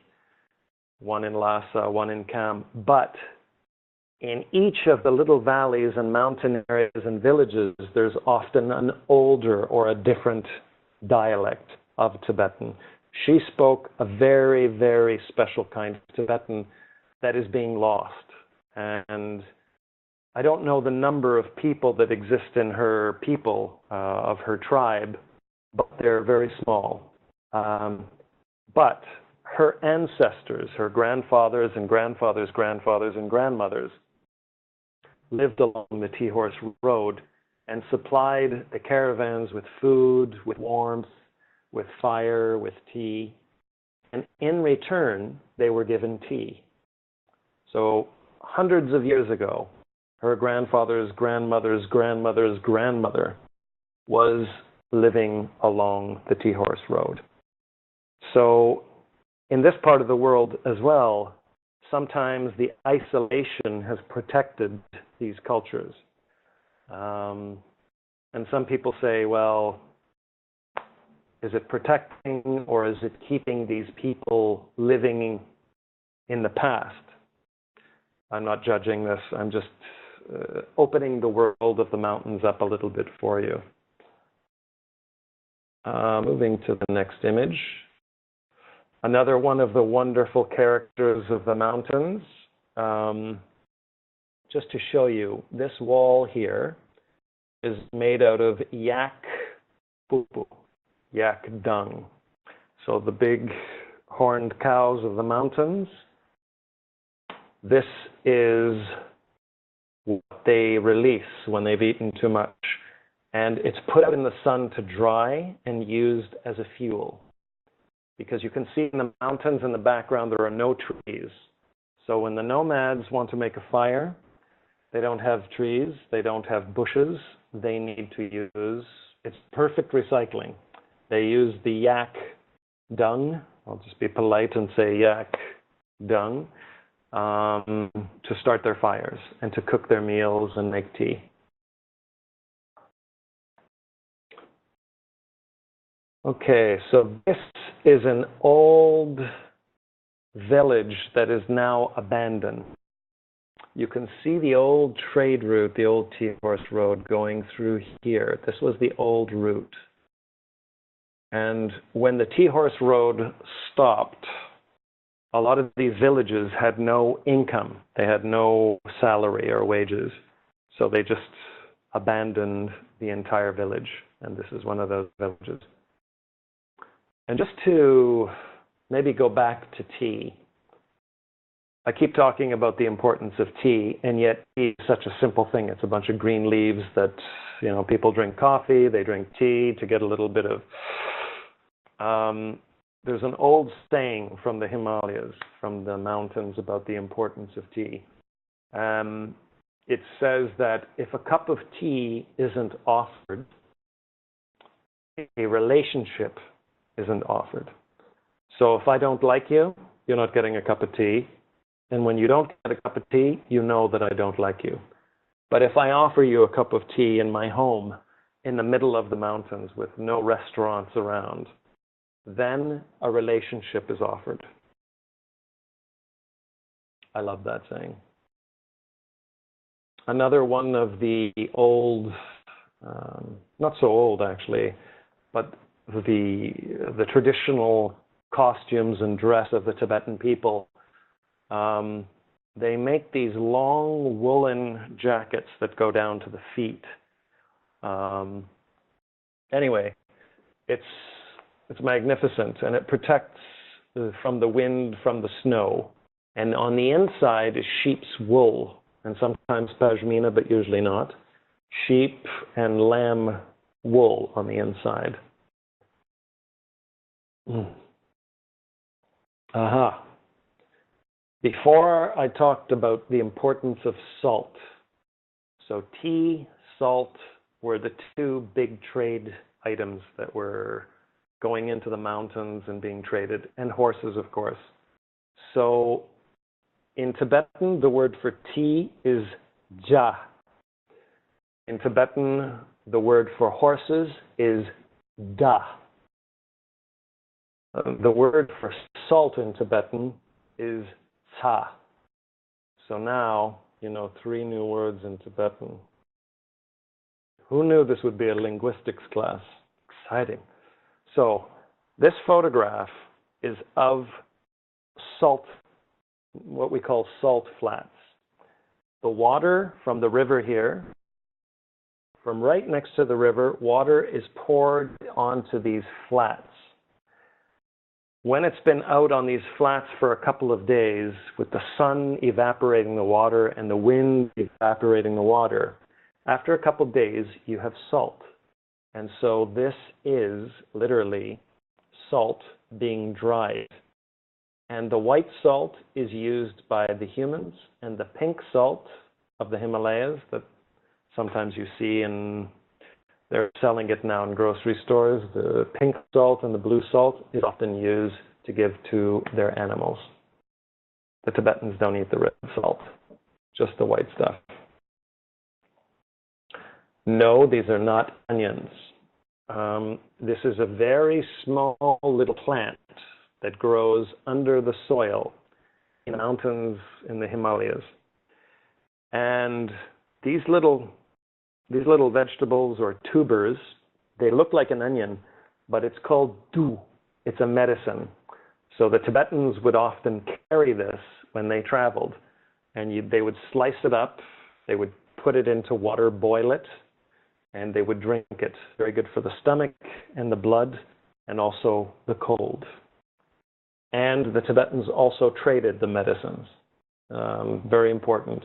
One in Lhasa, one in Kham. But in each of the little valleys and mountain areas and villages, there's often an older or a different dialect of Tibetan. She spoke a very, very special kind of Tibetan that is being lost. And I don't know the number of people that exist in her people, of her tribe, but they're very small. But her ancestors, her grandfathers and grandfathers' grandfathers and grandmothers, lived along the Tea Horse Road and supplied the caravans with food, with warmth, with fire, with tea. And in return, they were given tea. So hundreds of years ago, her grandfather's grandmother's grandmother's grandmother was living along the Tea Horse Road. So in this part of the world as well, sometimes the isolation has protected these cultures. And some people say, well, is it protecting or is it keeping these people living in the past? I'm not judging this. I'm just opening the world of the mountains up a little bit for you. Moving to the next image. Another one of the wonderful characters of the mountains. Just to show you, this wall here is made out of yak pupu, yak dung. So the big horned cows of the mountains, this is what they release when they've eaten too much. And it's put out in the sun to dry and used as a fuel. Because you can see in the mountains in the background there are no trees. So when the nomads want to make a fire, they don't have trees, they don't have bushes, they need to use, it's perfect recycling. They use the yak dung, I'll just be polite and say yak dung, to start their fires and to cook their meals and make tea. Okay, so this is an old village that is now abandoned. You can see the old trade route, the old Tea Horse Road going through here. This was the old route. And when the Tea Horse Road stopped, a lot of these villages had no income. They had no salary or wages. So they just abandoned the entire village. And this is one of those villages. And just to maybe go back to tea, I keep talking about the importance of tea, and yet tea is such a simple thing. It's a bunch of green leaves that, you know, people drink coffee, they drink tea to get a little bit of... there's an old saying from the Himalayas, from the mountains, about the importance of tea. It says that if a cup of tea isn't offered, a relationship isn't offered. So if I don't like you, you're not getting a cup of tea. And when you don't get a cup of tea, you know that I don't like you. But if I offer you a cup of tea in my home, in the middle of the mountains with no restaurants around, then a relationship is offered. I love that saying. Another one of the old, not so old actually, but the traditional costumes and dress of the Tibetan people, they make these long woolen jackets that go down to the feet. Anyway, it's magnificent, and it protects from the wind, from the snow. And on the inside is sheep's wool, and sometimes pashmina, but usually not. Sheep and lamb wool on the inside. Aha. Before I talked about the importance of salt. So tea, salt were the two big trade items that were going into the mountains and being traded, and horses, of course. So in Tibetan, the word for tea is ja. In Tibetan, the word for horses is da. The word for salt in Tibetan is tsa. So now you know, 3 new words in Tibetan. Who knew this would be a linguistics class? Exciting. So this photograph is of salt, what we call salt flats. The water from the river here, from right next to the river, water is poured onto these flats. When it's been out on these flats for a couple of days, with the sun evaporating the water and the wind evaporating the water, after a couple of days, you have salt. And so this is literally salt being dried. And the white salt is used by the humans, and the pink salt of the Himalayas that sometimes you see in, they're selling it now in grocery stores, the pink salt and the blue salt is often used to give to their animals. The Tibetans don't eat the red salt, just the white stuff. No, these are not onions. This is a very small little plant that grows under the soil in the mountains in the Himalayas. And these little vegetables or tubers, they look like an onion, but it's called du. It's a medicine. So the Tibetans would often carry this when they traveled, and they would slice it up, they would put it into water, boil it, and they would drink it. Very good for the stomach and the blood and also the cold. And the Tibetans also traded the medicines. Very important.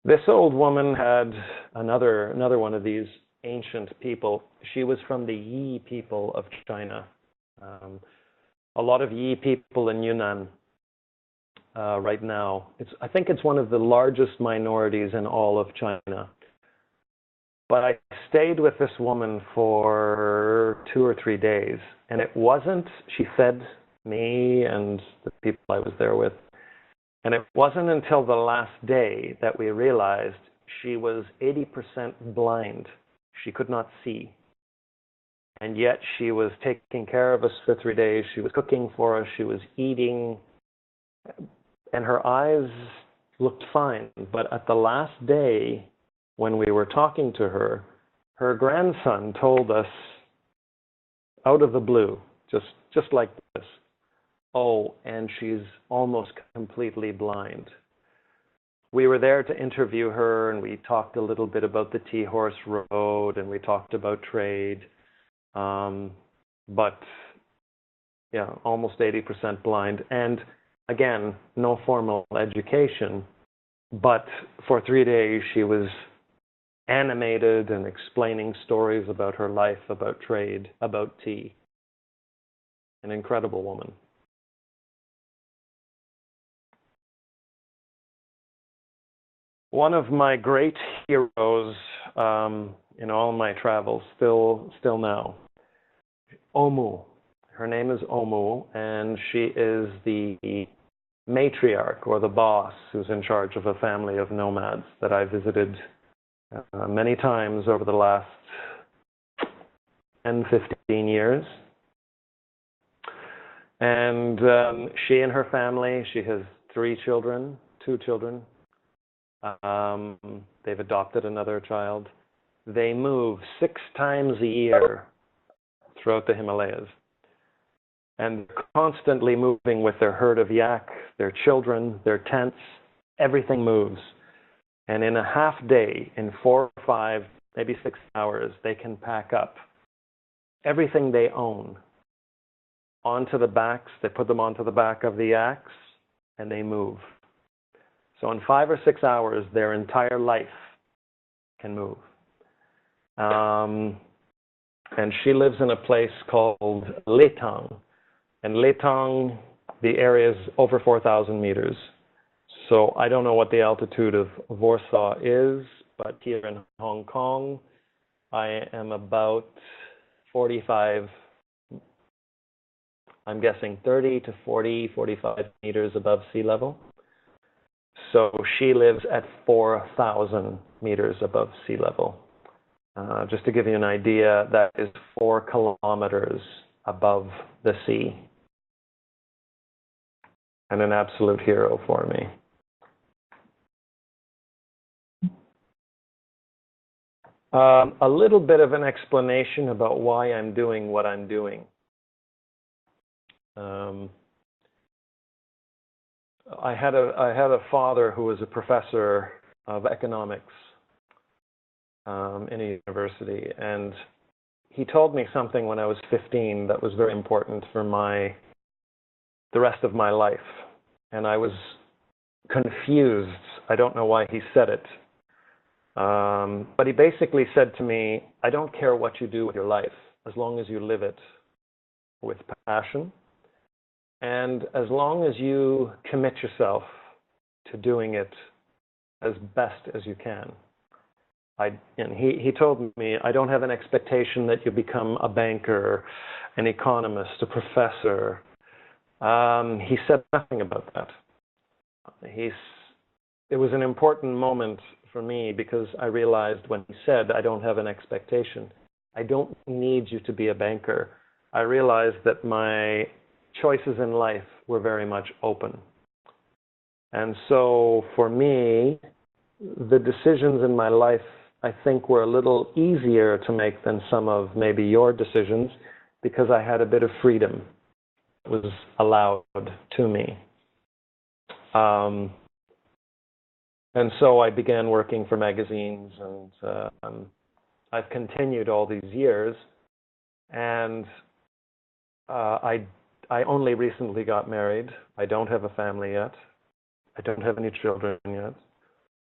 This old woman had another one of these ancient people. She was from the Yi people of China. A lot of Yi people in Yunnan right now. I think it's one of the largest minorities in all of China. But I stayed with this woman for 2 or 3 days, and it wasn't, she fed me and the people I was there with, and it wasn't until the last day that we realized she was 80% blind. She could not see. And yet she was taking care of us for 3 days. She was cooking for us. She was eating. And her eyes looked fine. But at the last day, when we were talking to her, her grandson told us, out of the blue, just like this, oh, and she's almost completely blind. We were there to interview her, and we talked a little bit about the Tea Horse Road, and we talked about trade. But, yeah, almost 80% blind. And, again, no formal education. But for 3 days, she was animated and explaining stories about her life, about trade, about tea. An incredible woman. One of my great heroes in all my travels, still now, Omu. Her name is Omu, and she is the matriarch or the boss who's in charge of a family of nomads that I visited many times over the last 10, 15 years. And she and her family, she has 2 children. They've adopted another child. They move 6 times a year throughout the Himalayas. And constantly moving with their herd of yak, their children, their tents, everything moves. And in a half day, in 4 or 5, maybe 6 hours, they can pack up everything they own onto the backs. They put them onto the back of the yaks, and they move. So in 5 or 6 hours, their entire life can move. And she lives in a place called Letang. And Letang, the area is over 4,000 meters. So I don't know what the altitude of Warsaw is, but here in Hong Kong, I am about 45, I'm guessing 30 to 40, 45 meters above sea level. So she lives at 4,000 meters above sea level. Just to give you an idea, that is 4 kilometers above the sea. and an absolute hero for me. A little bit of an explanation about why I'm doing what I'm doing. I had a father who was a professor of economics in a university, and he told me something when I was 15 that was very important for the rest of my life. And I was confused. I don't know why he said it. But he basically said to me, I don't care what you do with your life, as long as you live it with passion. And as long as you commit yourself to doing it as best as you can. And he told me, I don't have an expectation that you become a banker, an economist, a professor. He said nothing about that. It was an important moment for me because I realized when he said, I don't have an expectation, I don't need you to be a banker. I realized that my choices in life were very much open. And so for me, the decisions in my life, I think, were a little easier to make than some of maybe your decisions because I had a bit of freedom that was allowed to me. And so I began working for magazines, and I've continued all these years. And I only recently got married. I don't have a family yet. I don't have any children yet.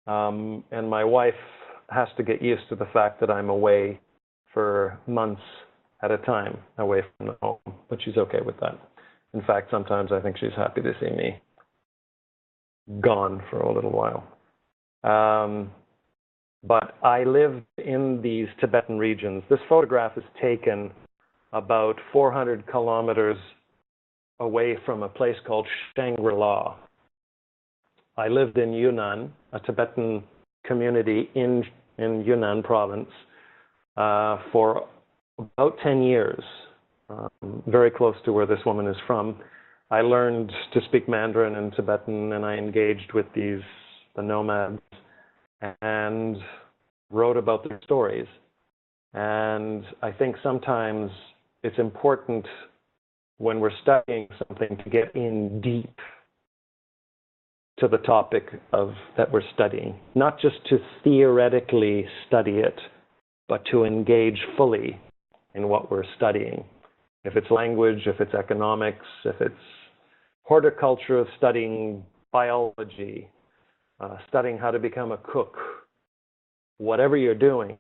And my wife has to get used to the fact that I'm away for months at a time, away from the home, but she's okay with that. In fact, sometimes I think she's happy to see me gone for a little while. But I lived in these Tibetan regions. This photograph is taken about 400 kilometers away from a place called Shangri-La. I lived in Yunnan, a Tibetan community in Yunnan province, for about 10 years, very close to where this woman is from. I learned to speak Mandarin and Tibetan, and I engaged with the nomads, and wrote about their stories. And I think sometimes it's important when we're studying something to get in deep to the topic that we're studying, not just to theoretically study it, but to engage fully in what we're studying. If it's language, if it's economics, if it's horticulture, studying biology, studying how to become a cook, whatever you're doing,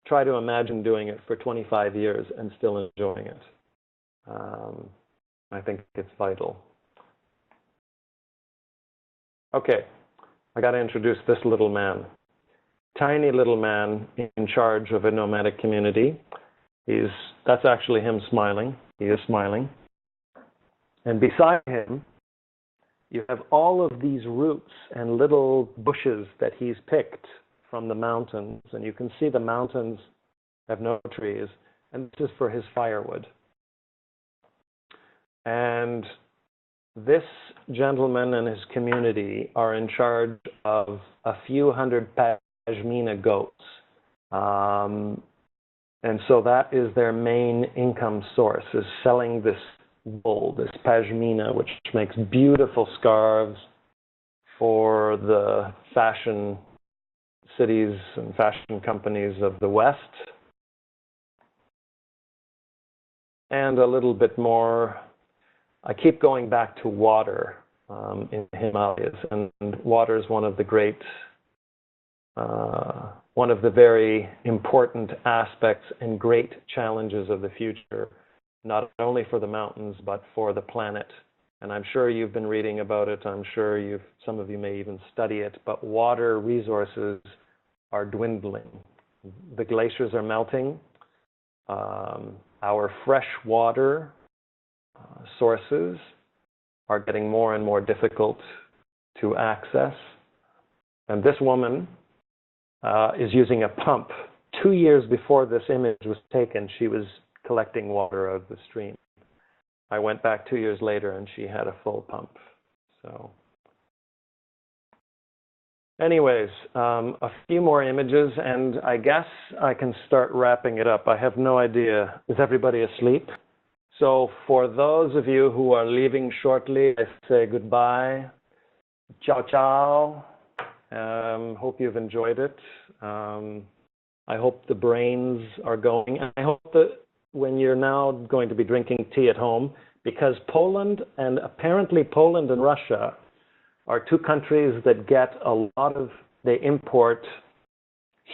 try to imagine doing it for 25 years and still enjoying it. I think it's vital. Okay, I got to introduce this little man. Tiny little man in charge of a nomadic community. That's actually him smiling. He is smiling. And beside him, you have all of these roots and little bushes that he's picked from the mountains. And you can see the mountains have no trees. And this is for his firewood. And this gentleman and his community are in charge of a few hundred Pashmina goats. And so that is their main income source, is selling this wool, this Pashmina, which makes beautiful scarves for the fashion cities and fashion companies of the West. And a little bit more, I keep going back to water in the Himalayas, and water is one of the very important aspects and great challenges of the future, not only for the mountains, but for the planet. And I'm sure you've been reading about it. I'm sure some of you may even study it, but water resources are dwindling. The glaciers are melting. Our fresh water sources are getting more and more difficult to access. And this woman is using a pump. 2 years before this image was taken, she was collecting water out of the stream. I went back 2 years later and she had a full pump. So anyways, a few more images and I guess I can start wrapping it up. I have no idea. Is everybody asleep? So for those of you who are leaving shortly, I say goodbye. Ciao, ciao. Hope you've enjoyed it. I hope the brains are going. I hope that when you're now going to be drinking tea at home, because Poland and apparently Poland and Russia are two countries that get a lot of, they import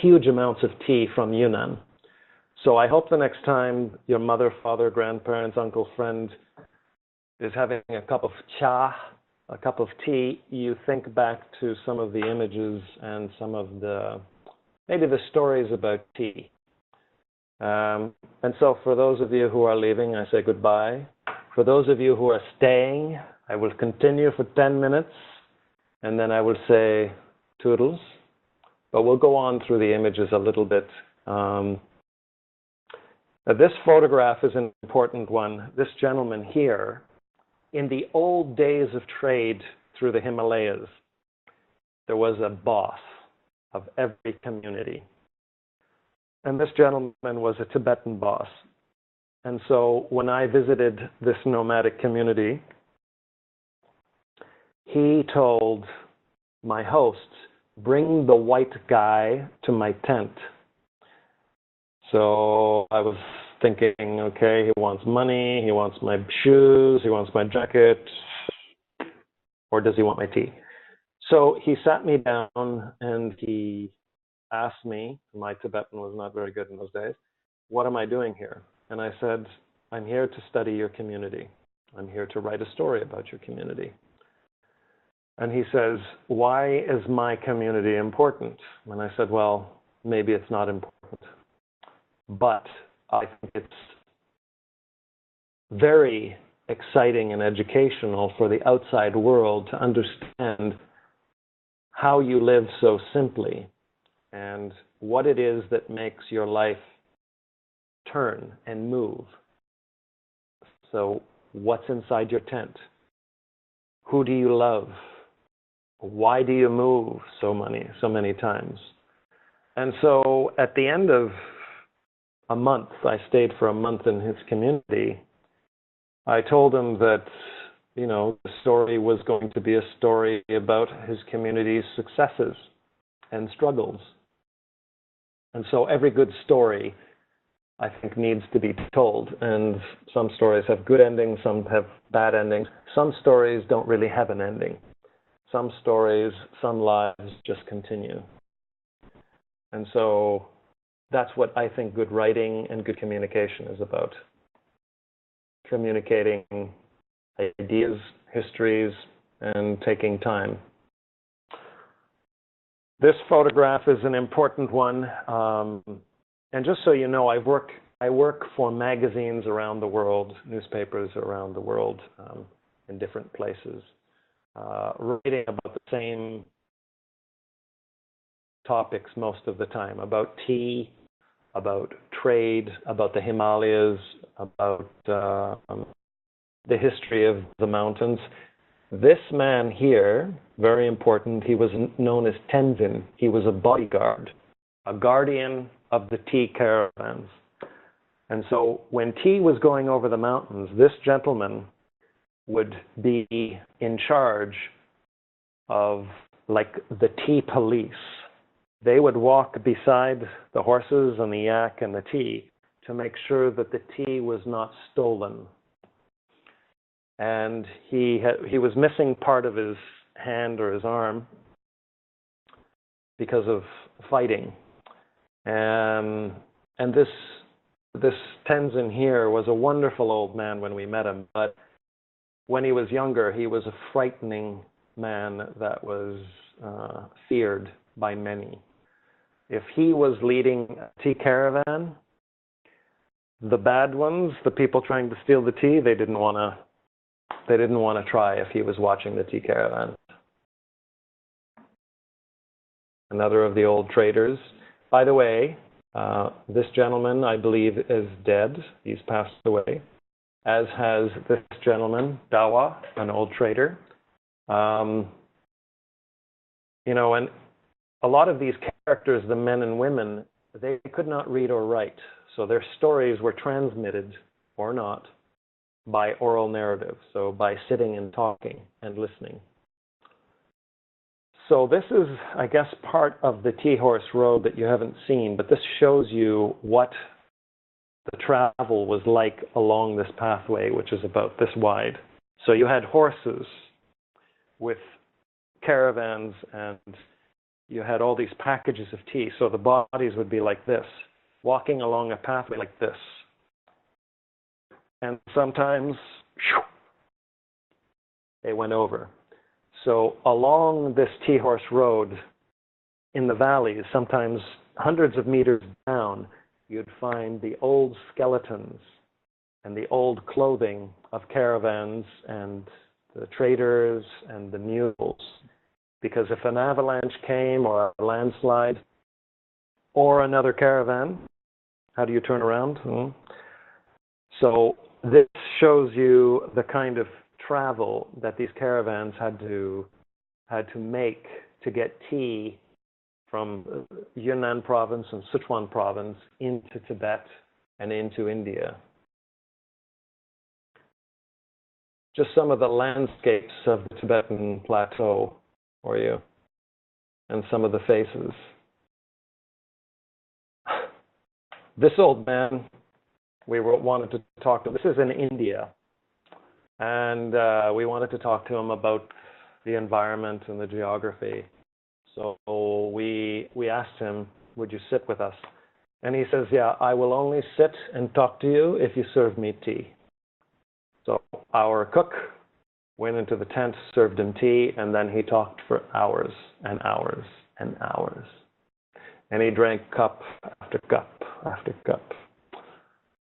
huge amounts of tea from Yunnan. So I hope the next time your mother, father, grandparents, uncle, friend is having a cup of cha, a cup of tea, you think back to some of the images and some of the, maybe the stories about tea. And so for those of you who are leaving, I say goodbye. For those of you who are staying, I will continue for 10 minutes and then I will say toodles. But we'll go on through the images a little bit. This photograph is an important one. This gentleman here, in the old days of trade through the Himalayas, there was a boss of every community. And this gentleman was a Tibetan boss. And so when I visited this nomadic community, he told my hosts, bring the white guy to my tent. So I was thinking, okay, he wants money, he wants my shoes, he wants my jacket, or does he want my tea? So he sat me down and he asked me, my Tibetan was not very good in those days, what am I doing here? And I said, I'm here to study your community. I'm here to write a story about your community. And he says, why is my community important? And I said, well, maybe it's not important. But I think it's very exciting and educational for the outside world to understand how you live so simply and what it is that makes your life turn and move. So what's inside your tent? Who do you love? Why do you move so many times? And so at the end of a month, I stayed for a month in his community. I told him that, you know, the story was going to be a story about his community's successes and struggles. And so every good story, I think, needs to be told. And some stories have good endings, some have bad endings. Some stories don't really have an ending. Some stories, some lives just continue. And so that's what I think good writing and good communication is about. Communicating ideas, histories, and taking time. This photograph is an important one. And just so you know, I work for magazines around the world, newspapers around the world, in different places, writing about the same topics most of the time, about tea, about trade, about the Himalayas, about the history of the mountains. This man here, very important, he was known as Tenzin. He was a bodyguard, a guardian of the tea caravans. And so when tea was going over the mountains, this gentleman would be in charge of, like, the tea police. They would walk beside the horses and the yak and the tea to make sure that the tea was not stolen. And he was missing part of his hand or his arm because of fighting. And this Tenzin here was a wonderful old man when we met him, but when he was younger, he was a frightening man that was feared by many. If he was leading a tea caravan, the bad ones, the people trying to steal the tea, they didn't want to try if he was watching the tea caravan. Another of the old traders. By the way, this gentleman, I believe, is dead. He's passed away. as has this gentleman, Dawa, an old trader. You know, and a lot of these characters, the men and women, they could not read or write. So their stories were transmitted, or not, by oral narrative. So by sitting and talking and listening. So this is, I guess, part of the Tea Horse Road that you haven't seen, but this shows you what the travel was like along this pathway, which is about this wide. So you had horses with caravans, and you had all these packages of tea. So the bodies would be like this, walking along a pathway like this. And sometimes they went over. So along this Tea Horse Road in the valleys, sometimes hundreds of meters down, you'd find the old skeletons and the old clothing of caravans and the traders and the mules. Because if an avalanche came, or a landslide, or another caravan, how do you turn around? So this shows you the kind of travel that these caravans had to make to get tea from Yunnan province and Sichuan province into Tibet and into India. Just some of the landscapes of the Tibetan plateau for you, and some of the faces. This old man, we wanted to talk to. This is in India, and we wanted to talk to him about the environment and the geography. So we asked him, would you sit with us? And he says, yeah, I will only sit and talk to you if you serve me tea. So our cook went into the tent, served him tea, and then he talked for hours and hours and hours. And he drank cup after cup after cup.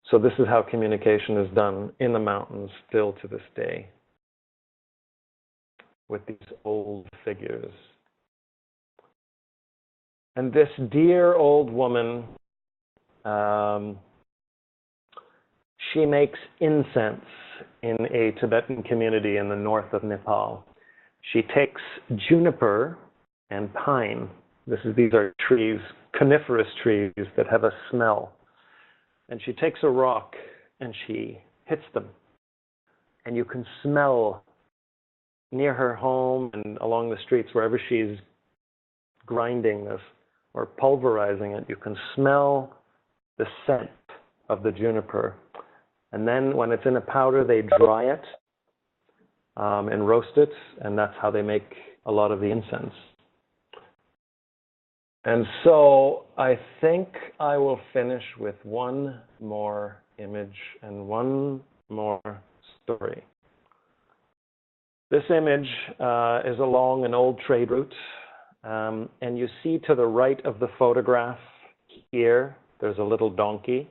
So this is how communication is done in the mountains still to this day with these old figures. And this dear old woman, she makes incense in a Tibetan community in the north of Nepal. She takes juniper and pine. These are trees, coniferous trees that have a smell. And she takes a rock and she hits them. And you can smell near her home and along the streets, wherever she's grinding this or pulverizing it, you can smell the scent of the juniper. And then when it's in a powder, they dry it and roast it, and that's how they make a lot of the incense. And so I think I will finish with one more image and one more story. This image is along an old trade route, and you see to the right of the photograph here, there's a little donkey.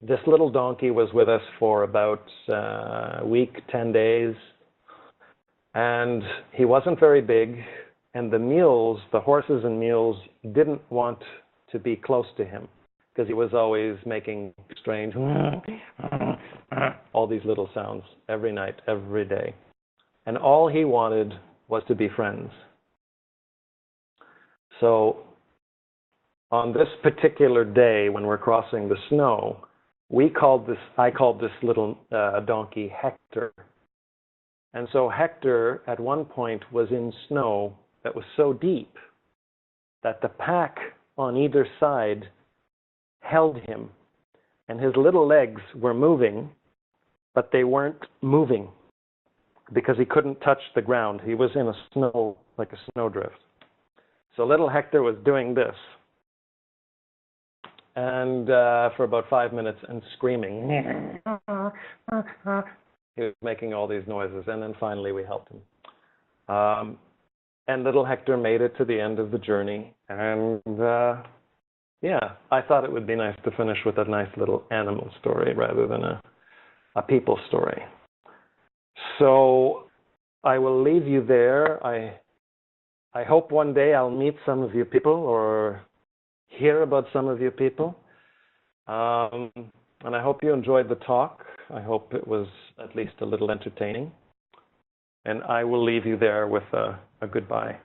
This little donkey was with us for about a week, 10 days, and he wasn't very big, and the mules, the horses and mules, didn't want to be close to him because he was always making strange, all these little sounds every night, every day. And all he wanted was to be friends. So on this particular day when we're crossing the snow, I called this little donkey Hector. And so Hector at one point was in snow that was so deep that the pack on either side held him. And his little legs were moving, but they weren't moving because he couldn't touch the ground. He was in a snow, like a snowdrift. So little Hector was doing this. And for about 5 minutes and screaming. He was making all these noises, and then finally we helped him. And little Hector made it to the end of the journey. And yeah, I thought it would be nice to finish with a nice little animal story rather than a people story. So I will leave you there. I hope one day I'll meet some of you people or hear about some of you people. And I hope you enjoyed the talk. I hope it was at least a little entertaining. And I will leave you there with a goodbye.